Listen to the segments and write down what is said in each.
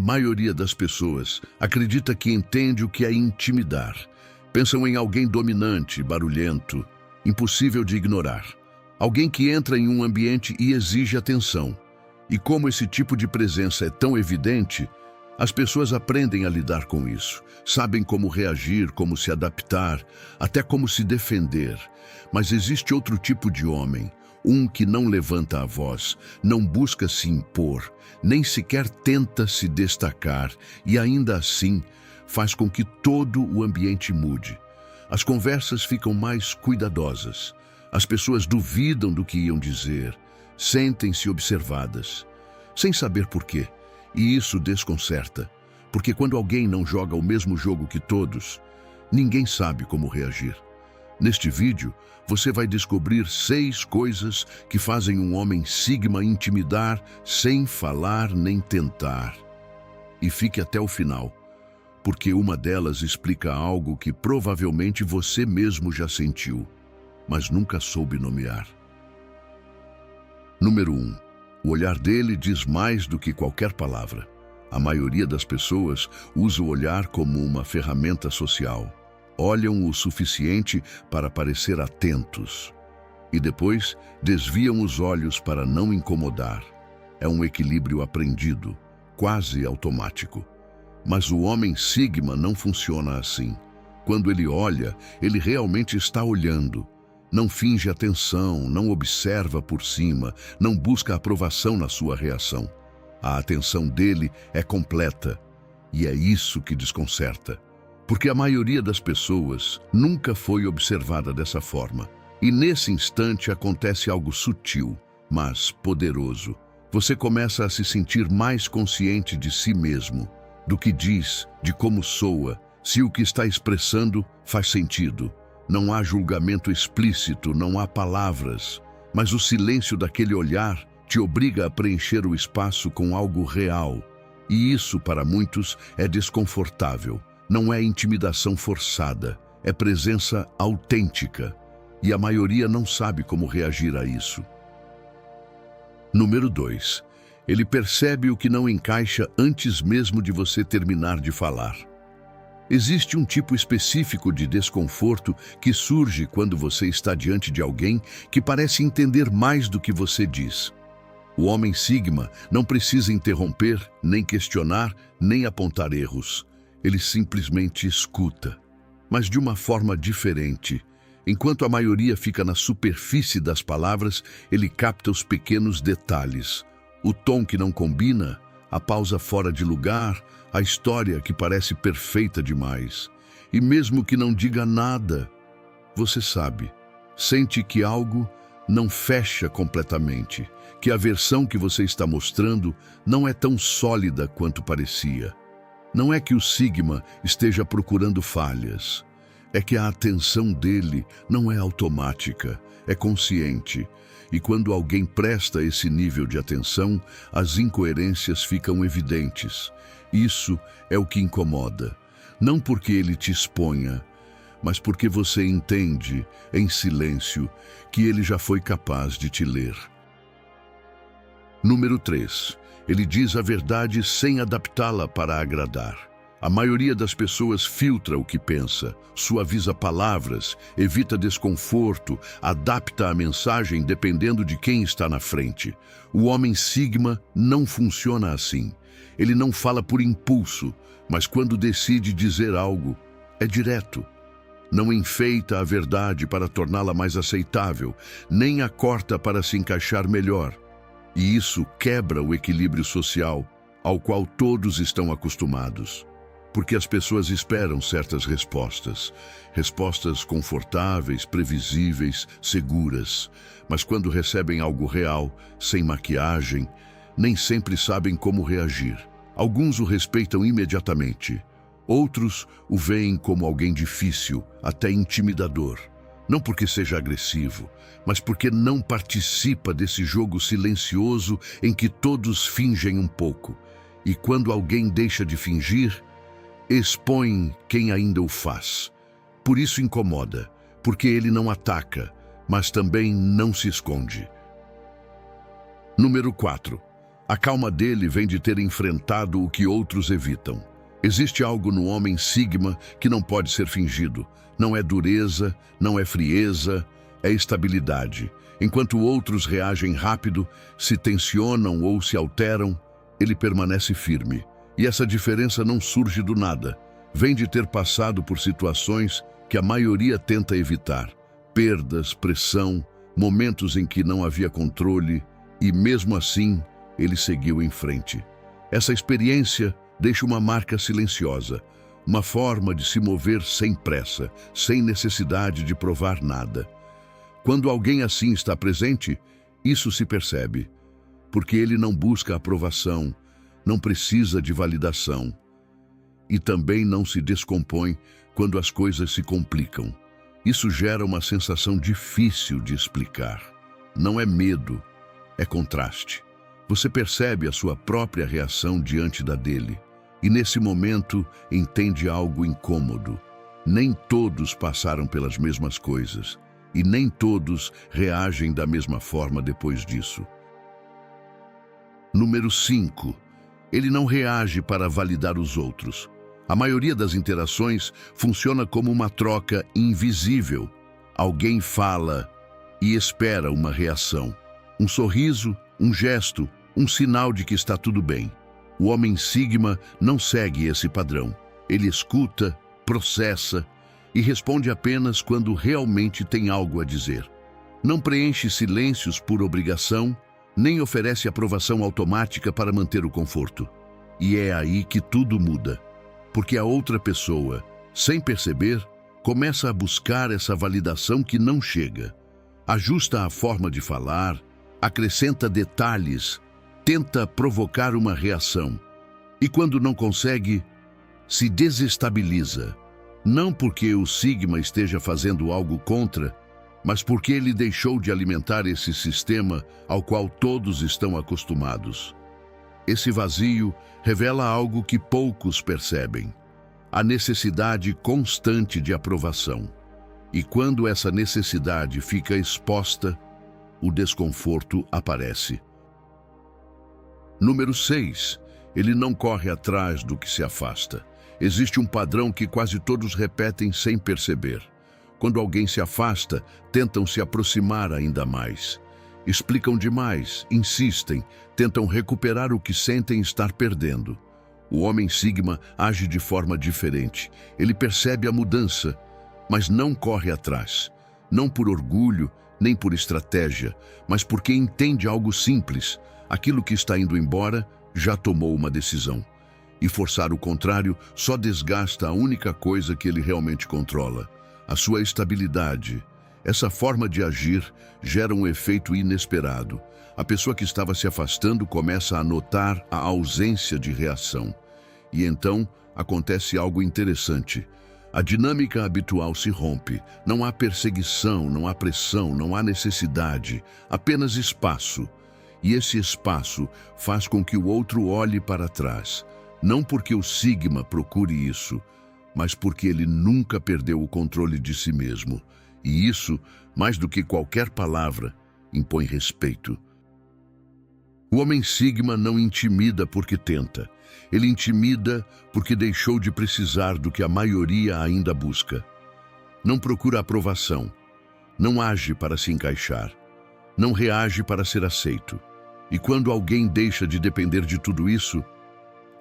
maioria das pessoas acredita que entende o que é intimidar. Pensam em alguém dominante, barulhento, impossível de ignorar. Alguém que entra em um ambiente e exige atenção. E como esse tipo de presença é tão evidente, as pessoas aprendem a lidar com isso. Sabem como reagir, como se adaptar, até como se defender. Mas existe outro tipo de homem, um que não levanta a voz, não busca se impor, nem sequer tenta se destacar, e ainda assim faz com que todo o ambiente mude. As conversas ficam mais cuidadosas. As pessoas duvidam do que iam dizer, sentem-se observadas, sem saber por quê. E isso desconcerta, porque quando alguém não joga o mesmo jogo que todos, ninguém sabe como reagir. Neste vídeo, você vai descobrir 6 coisas que fazem um homem sigma intimidar sem falar nem tentar. E fique até o final, porque uma delas explica algo que provavelmente você mesmo já sentiu, mas nunca soube nomear. Número 1. O olhar dele diz mais do que qualquer palavra. A maioria das pessoas usa o olhar como uma ferramenta social. Olham o suficiente para parecer atentos e depois desviam os olhos para não incomodar. É um equilíbrio aprendido, quase automático. Mas o homem sigma não funciona assim. Quando ele olha, ele realmente está olhando. Não finge atenção, não observa por cima, não busca aprovação na sua reação. A atenção dele é completa, e é isso que desconcerta. Porque a maioria das pessoas nunca foi observada dessa forma. E nesse instante acontece algo sutil, mas poderoso. Você começa a se sentir mais consciente de si mesmo, do que diz, de como soa, se o que está expressando faz sentido. Não há julgamento explícito, não há palavras, mas o silêncio daquele olhar te obriga a preencher o espaço com algo real. E isso, para muitos, é desconfortável. Não é intimidação forçada, é presença autêntica. E a maioria não sabe como reagir a isso. Número 2. Ele percebe o que não encaixa antes mesmo de você terminar de falar. Existe um tipo específico de desconforto que surge quando você está diante de alguém que parece entender mais do que você diz. O homem sigma não precisa interromper, nem questionar, nem apontar erros. Ele simplesmente escuta, mas de uma forma diferente. Enquanto a maioria fica na superfície das palavras, ele capta os pequenos detalhes. O tom que não combina, a pausa fora de lugar, a história que parece perfeita demais. E mesmo que não diga nada, você sabe, sente que algo não fecha completamente, que a versão que você está mostrando não é tão sólida quanto parecia. Não é que o sigma esteja procurando falhas, é que a atenção dele não é automática, é consciente. E quando alguém presta esse nível de atenção, as incoerências ficam evidentes. Isso é o que incomoda. Não porque ele te exponha, mas porque você entende, em silêncio, que ele já foi capaz de te ler. Número 3. Ele diz a verdade sem adaptá-la para agradar. A maioria das pessoas filtra o que pensa, suaviza palavras, evita desconforto, adapta a mensagem dependendo de quem está na frente. O homem sigma não funciona assim. Ele não fala por impulso, mas quando decide dizer algo, é direto. Não enfeita a verdade para torná-la mais aceitável, nem a corta para se encaixar melhor. E isso quebra o equilíbrio social ao qual todos estão acostumados. Porque as pessoas esperam certas respostas. Respostas confortáveis, previsíveis, seguras. Mas quando recebem algo real, sem maquiagem, nem sempre sabem como reagir. Alguns o respeitam imediatamente. Outros o veem como alguém difícil, até intimidador. Não porque seja agressivo, mas porque não participa desse jogo silencioso em que todos fingem um pouco. E quando alguém deixa de fingir, expõe quem ainda o faz. Por isso incomoda, porque ele não ataca, mas também não se esconde. Número 4. A calma dele vem de ter enfrentado o que outros evitam. Existe algo no homem sigma que não pode ser fingido. Não é dureza, não é frieza, é estabilidade. Enquanto outros reagem rápido, se tensionam ou se alteram, ele permanece firme. E essa diferença não surge do nada. Vem de ter passado por situações que a maioria tenta evitar. Perdas, pressão, momentos em que não havia controle, e mesmo assim, ele seguiu em frente. Essa experiência deixa uma marca silenciosa, uma forma de se mover sem pressa, sem necessidade de provar nada. Quando alguém assim está presente, isso se percebe, porque ele não busca aprovação, não precisa de validação. E também não se descompõe quando as coisas se complicam. Isso gera uma sensação difícil de explicar. Não é medo, é contraste. Você percebe a sua própria reação diante da dele. E nesse momento entende algo incômodo. Nem todos passaram pelas mesmas coisas. E nem todos reagem da mesma forma depois disso. Número 5. Ele não reage para validar os outros. A maioria das interações funciona como uma troca invisível. Alguém fala e espera uma reação. Um sorriso, um gesto, um sinal de que está tudo bem. O homem sigma não segue esse padrão. Ele escuta, processa e responde apenas quando realmente tem algo a dizer. Não preenche silêncios por obrigação, nem oferece aprovação automática para manter o conforto. E é aí que tudo muda. Porque a outra pessoa, sem perceber, começa a buscar essa validação que não chega. Ajusta a forma de falar, acrescenta detalhes, tenta provocar uma reação. E quando não consegue, se desestabiliza. Não porque o sigma esteja fazendo algo contra, mas porque ele deixou de alimentar esse sistema ao qual todos estão acostumados. Esse vazio revela algo que poucos percebem: a necessidade constante de aprovação. E quando essa necessidade fica exposta, o desconforto aparece. Número 6. Ele não corre atrás do que se afasta. Existe um padrão que quase todos repetem sem perceber. Quando alguém se afasta, tentam se aproximar ainda mais. Explicam demais, insistem, tentam recuperar o que sentem estar perdendo. O homem sigma age de forma diferente. Ele percebe a mudança, mas não corre atrás. Não por orgulho, nem por estratégia, mas porque entende algo simples. Aquilo que está indo embora já tomou uma decisão. E forçar o contrário só desgasta a única coisa que ele realmente controla: a sua estabilidade. Essa forma de agir gera um efeito inesperado. A pessoa que estava se afastando começa a notar a ausência de reação. E então acontece algo interessante. A dinâmica habitual se rompe. Não há perseguição, não há pressão, não há necessidade, apenas espaço. E esse espaço faz com que o outro olhe para trás. Não porque o sigma procure isso, mas porque ele nunca perdeu o controle de si mesmo. E isso, mais do que qualquer palavra, impõe respeito. O homem sigma não intimida porque tenta. Ele intimida porque deixou de precisar do que a maioria ainda busca. Não procura aprovação. Não age para se encaixar. Não reage para ser aceito. E quando alguém deixa de depender de tudo isso,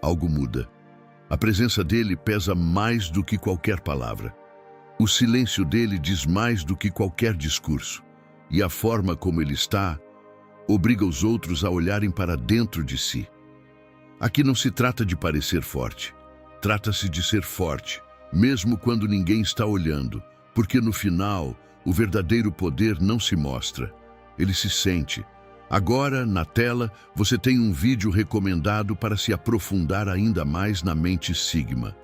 algo muda. A presença dele pesa mais do que qualquer palavra. O silêncio dele diz mais do que qualquer discurso. E a forma como ele está obriga os outros a olharem para dentro de si. Aqui não se trata de parecer forte. Trata-se de ser forte, mesmo quando ninguém está olhando. Porque no final, o verdadeiro poder não se mostra. Ele se sente. Agora, na tela, você tem um vídeo recomendado para se aprofundar ainda mais na mente sigma.